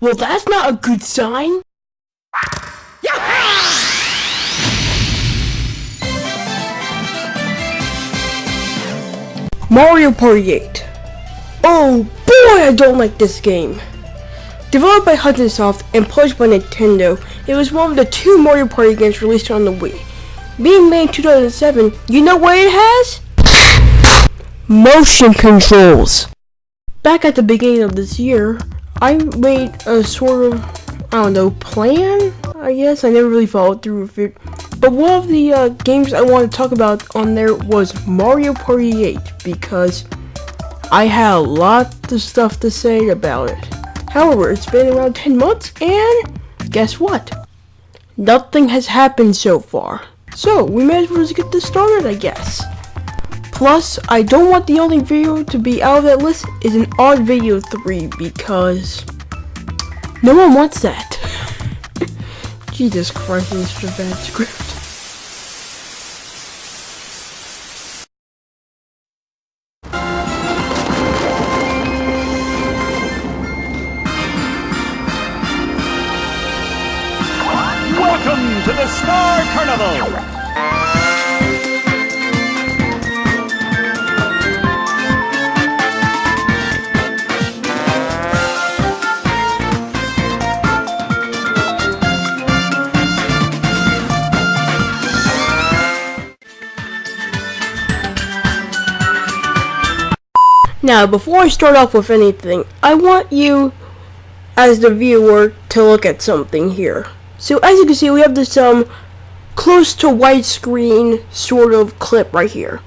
Well, that's not a good sign. Mario Party 8. Oh boy, I don't like this game. Developed by Hudson Soft and published by Nintendo, it was one of the 2 Mario Party games released on the Wii. Being made in 2007, you know what it has? Motion controls. Back at the beginning of this year, I made a sort of, plan, I guess. I never really followed through with it. But one of the games I wanted to talk about on there was Mario Party 8, because I had a lot of stuff to say about it. However, it's been around 10 months, and guess what? Nothing has happened so far. So, we might as well just get this started, I guess. Plus, I don't want the only video to be out of that list is an odd video 3, because no one wants that. Jesus Christ, this is a bad script. Welcome to the Star Carnival! Now, before I start off with anything, I want you, as the viewer, to look at something here. So, as you can see, we have this, close to widescreen sort of clip right here.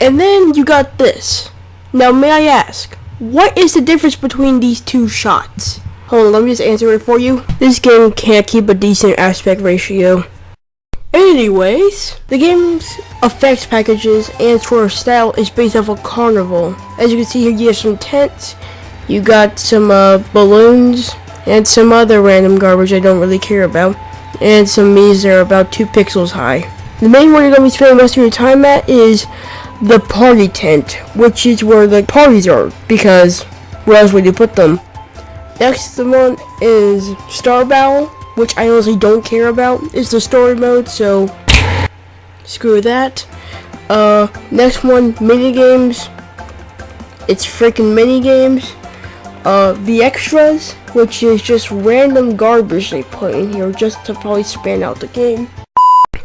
And then you got this. Now, may I ask, what is the difference between these 2 shots? Hold on, let me just answer it for you. This game can't keep a decent aspect ratio. Anyways, the game's effects packages and sort of style is based off of Carnival. As you can see here, you have some tents, you got some balloons, and some other random garbage I don't really care about, and some Miis that are about 2 pixels high. The main one you're going to be spending most of your time at is the party tent, which is where the parties are, because where else would you put them? Next one is Star Battle, which I honestly don't care about. It's the story mode, so screw that. Next one, Minigames. It's freaking Minigames. The extras, which is just random garbage they put in here just to probably span out the game.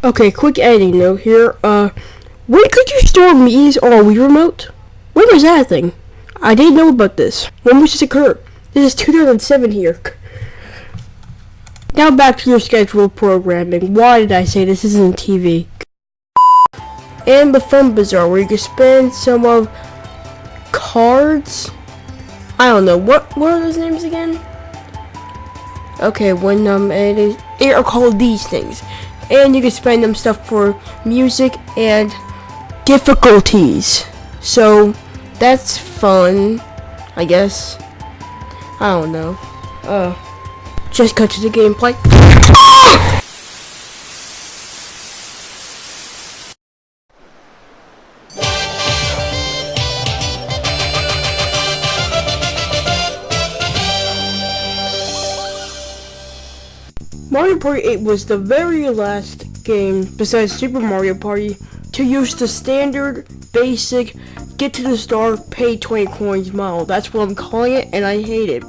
Okay, quick editing note here. When could you store Mii's on a Wii remote? When was that a thing? I didn't know about this. When was this occur? This is 2007 here. Now back to your scheduled programming. Why did I say this isn't TV? And the Fun Bazaar, where you can spend some of cards. I don't know, what are those names again? Okay, when they are called these things. And you can spend them stuff for music and difficulties. So that's fun, I guess. I don't know. Just cut to the gameplay. Mario Party 8 was the very last game, besides Super Mario Party, to use the standard, basic, get to the star, pay 20 coins model. That's what I'm calling it, and I hate it.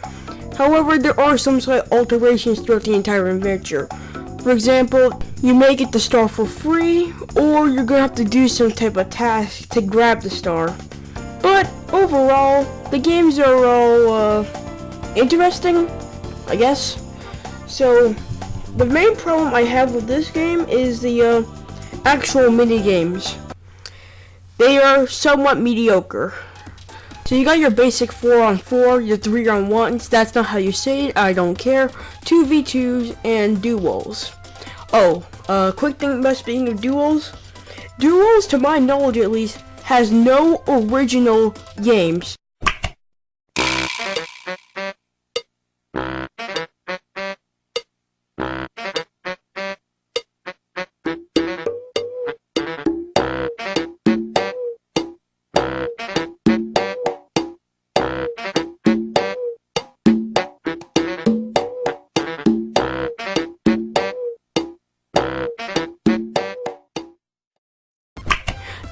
However, there are some slight alterations throughout the entire adventure. For example, you may get the star for free, or you're gonna have to do some type of task to grab the star. But overall, the games are all interesting, I guess. So, the main problem I have with this game is the actual mini games. They are somewhat mediocre. So you got your basic 4-on-4, your 3-on-1s, that's not how you say it, I don't care, 2v2s, and duels. Oh, quick thing about speaking of duels. Duels, to my knowledge at least, has no original games.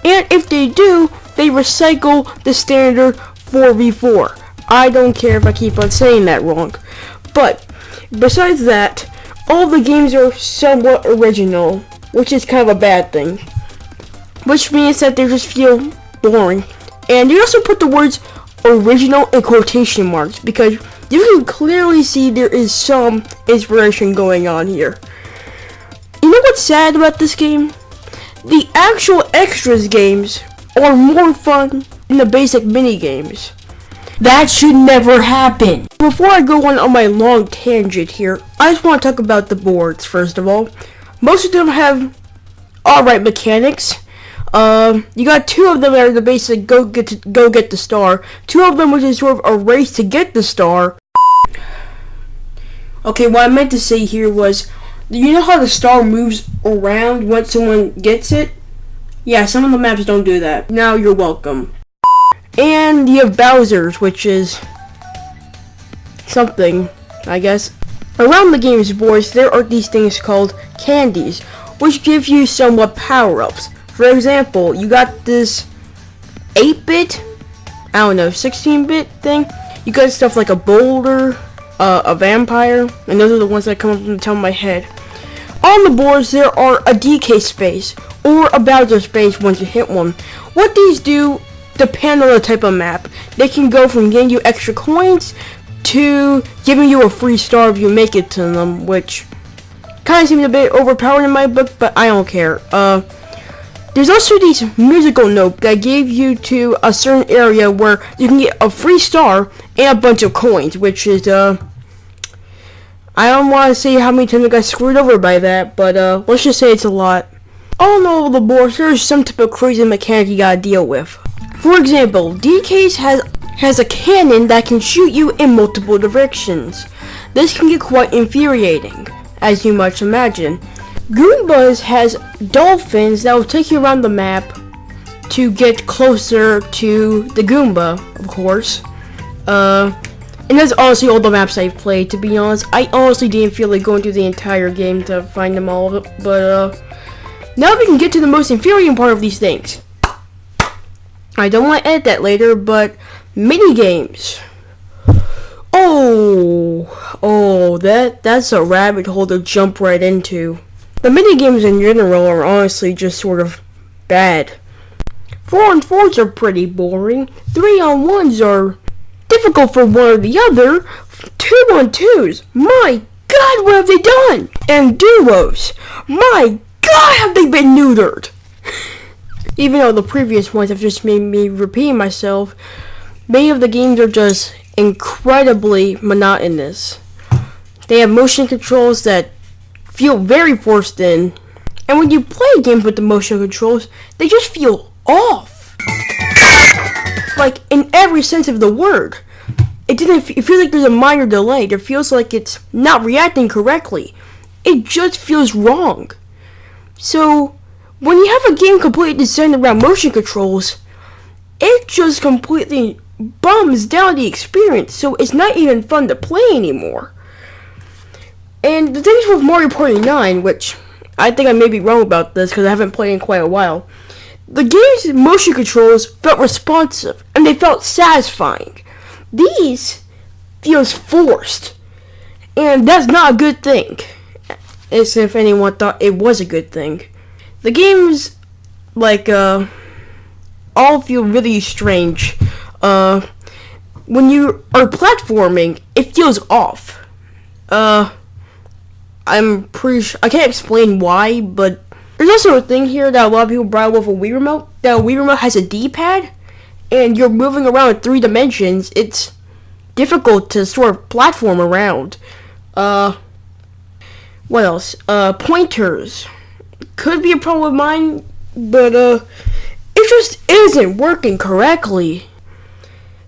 And if they do, they recycle the standard 4v4. I don't care if I keep on saying that wrong. But besides that, all the games are somewhat original, which is kind of a bad thing. Which means that they just feel boring. And you also put the words original in quotation marks because you can clearly see there is some inspiration going on here. You know what's sad about this game? The actual extras games are more fun than the basic mini games. That should never happen. Before I go on my long tangent here, I just want to talk about the boards first of all. Most of them have alright mechanics. You got 2 of them that are the basic go get the star. 2 of them which is sort of a race to get the star. Okay, what I meant to say here was, you know how the star moves around once someone gets it? Yeah, some of the maps don't do that. Now you're welcome. And you have Bowser's, which is something, I guess. Around the game's boards, there are these things called candies, which give you somewhat power-ups. For example, you got this 8-bit, I don't know, 16-bit thing. You got stuff like a boulder, a vampire, and those are the ones that come up from the top of my head. On the boards, there are a DK space, or a Bowser space once you hit one. What these do depend on the type of map. They can go from getting you extra coins to giving you a free star if you make it to them, which kind of seems a bit overpowered in my book, but I don't care. There's also these musical notes that give you to a certain area where you can get a free star and a bunch of coins, which is, I don't want to say how many times I got screwed over by that, but let's just say it's a lot. On all the boards, there's some type of crazy mechanic you gotta deal with. For example, DK's has a cannon that can shoot you in multiple directions. This can get quite infuriating, as you might imagine. Goombas has dolphins that will take you around the map to get closer to the Goomba, of course. And that's honestly all the maps I've played, to be honest. I honestly didn't feel like going through the entire game to find them all, but now we can get to the most infuriating part of these things. I don't want to edit that later, but Minigames. That's a rabbit hole to jump right into. The minigames in general are honestly just sort of bad. 4-on-4s are pretty boring. 3-on-1s are difficult for one or the other. 2-on-2s, my god, what have they done? And duos, my god, have they been neutered? Even though the previous ones have just made me repeat myself, many of the games are just incredibly monotonous. They have motion controls that feel very forced in, and when you play games with the motion controls, they just feel off. Like, in every sense of the word. It feels like there's a minor delay. It feels like it's not reacting correctly. It just feels wrong. So, when you have a game completely designed around motion controls, it just completely bums down the experience, so it's not even fun to play anymore. And the thing is with Mario Party 9, which I think I may be wrong about this because I haven't played in quite a while, the game's motion controls felt responsive and they felt satisfying. These feels forced, and that's not a good thing, as if anyone thought it was a good thing. The games, like, all feel really strange. When you are platforming, it feels off. I'm pretty sure, I can't explain why, but there's also a thing here that a lot of people brought up with a Wii Remote, that a Wii Remote has a D-pad, and you're moving around in 3 dimensions. It's difficult to sort of platform around. What else? Pointers. Could be a problem with mine, but, it just isn't working correctly.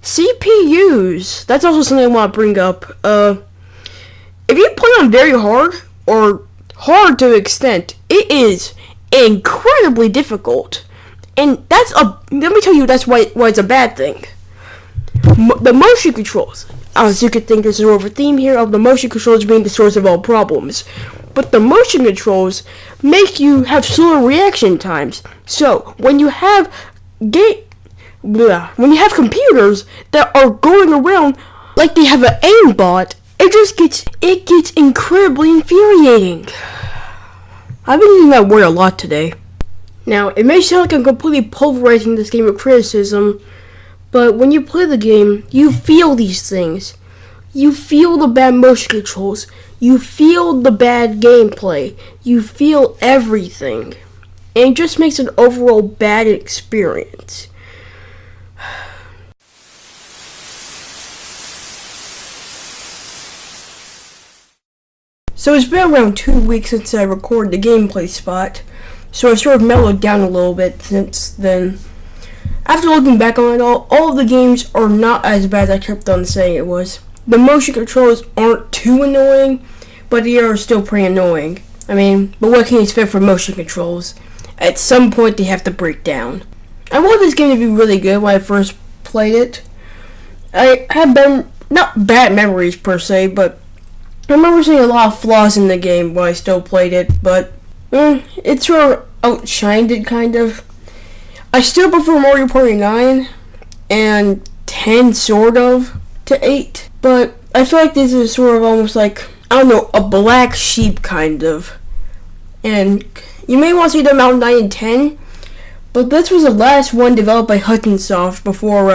CPUs. That's also something I want to bring up. If you play on very hard, or hard to an extent, it is incredibly difficult. And let me tell you, that's why it's a bad thing. The motion controls. As you could think there's sort of a theme here of the motion controls being the source of all problems. but the motion controls make you have slower reaction times. So when you have when you have computers that are going around like they have an aimbot, it gets incredibly infuriating. I've been using that word a lot today. Now, it may sound like I'm completely pulverizing this game with criticism, but when you play the game, you feel these things. You feel the bad motion controls. You feel the bad gameplay. You feel everything. And it just makes an overall bad experience. So it's been around 2 weeks since I recorded the gameplay spot, so I've sort of mellowed down a little bit since then. After looking back on it all of the games are not as bad as I kept on saying it was. The motion controls aren't too annoying, but they are still pretty annoying. I mean, but what can you expect from motion controls? At some point they have to break down. I wanted this game to be really good when I first played it. I had not bad memories per se, but I remember seeing a lot of flaws in the game when I still played it, but it sort of outshined it, kind of. I still prefer Mario Party 9 and 10 sort of to 8, but I feel like this is sort of almost like, I don't know, a black sheep kind of. And you may want to see them out 9 and 10, but this was the last one developed by Hudson Soft before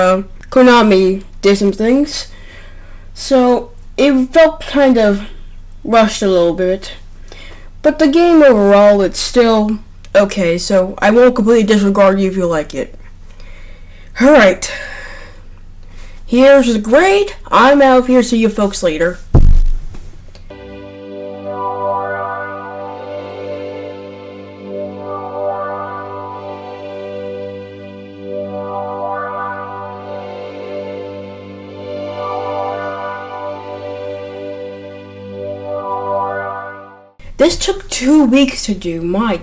Konami did some things. So it felt kind of rushed a little bit. But the game overall, it's still okay, so I won't completely disregard you if you like it. Alright. Here's the grade. I'm out of here. See you folks later. This took 2 weeks to do. My